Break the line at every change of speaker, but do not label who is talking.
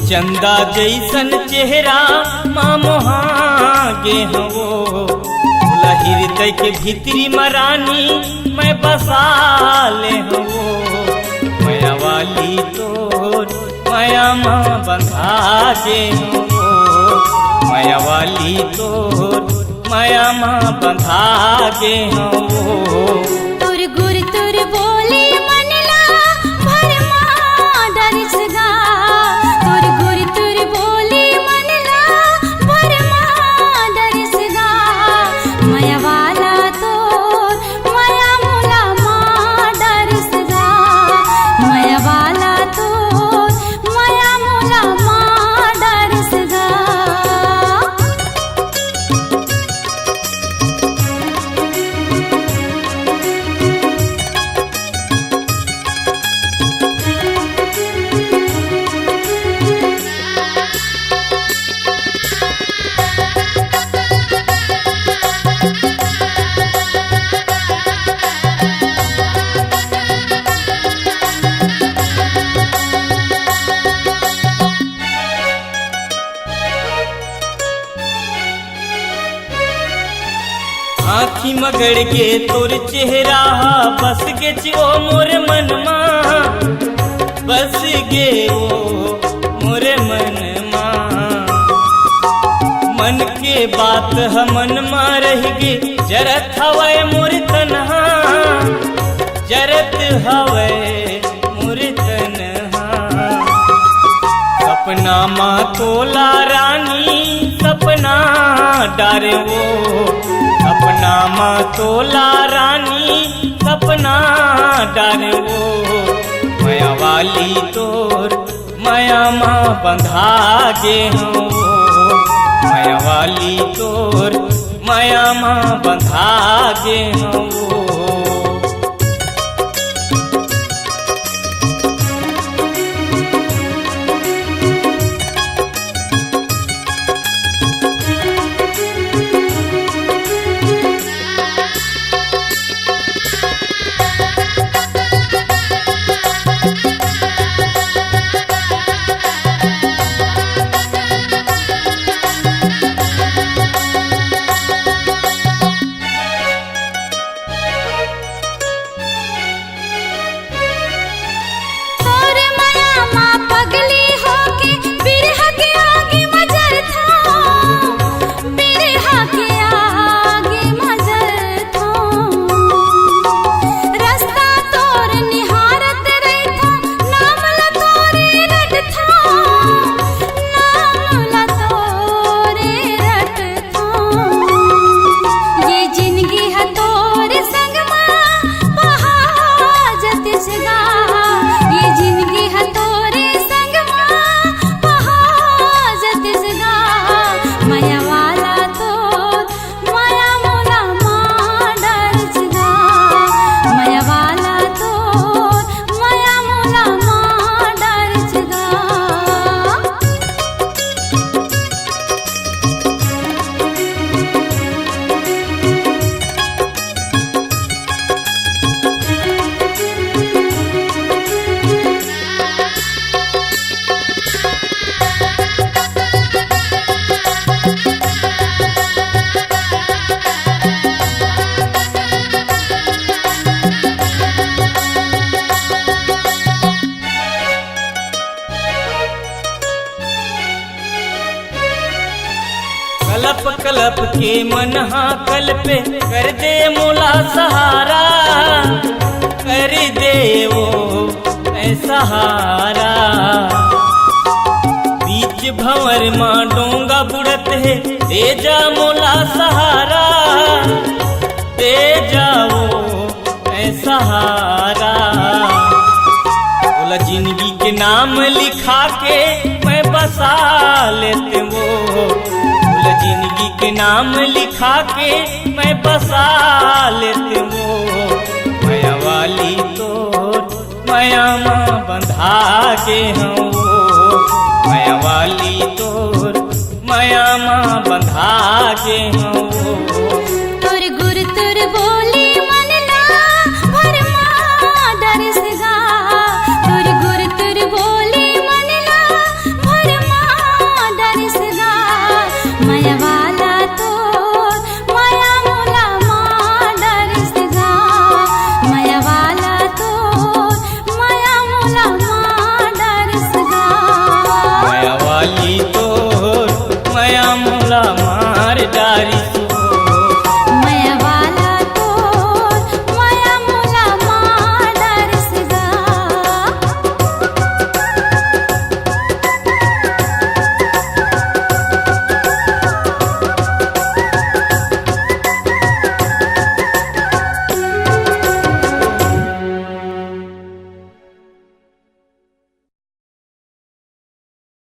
चंदा जैसन चेहरा माँ मोहागे हवो हृदय के भीतरी मरानी मैं बसा ले हवो माया वाली तोर माया माँ बंधागे हवो माया वाली तोर माया माँ बंधागे हवो
तुर गुर तुर बोले मनला भरमा डरसगा तुर गुर तुर बोले मनला भरमा डरसगा माया वाला तोर माया मोला माँ डरसगा माया वाला तोर माया मोला माँ डरसगा
आँखी मगड़ के तोर चेहरा बस गे ओ मोर मनमा बस गे ओ मोर मनमा मन के बात हमन मा रह गे जरत हवै मोर तन्हा जरत हवै मोर तन्हा सपना माँ तोला रानी सपना डारे वो सपना माँ तोला रानी सपना डारे वो माया वाली तोर माया माँ बंधागे हो माया वाली तोर माया माँ बंधागे हो कलप कलप के मन कल पे कर दे मोला सहारा कर दे वो सहारा बीच भंवर माँ डोंगा बुड़त है दे जा मोला सहारा दे जाओ सहारा बोला जिंदगी के नाम लिखा के मैं बसा लेते वो जिंदगी के नाम लिखा के मैं बसा लेते वो माया वाली तोर माया माँ बंधागे हूँ माया वाली तोर माया माँ बंधागे हूँ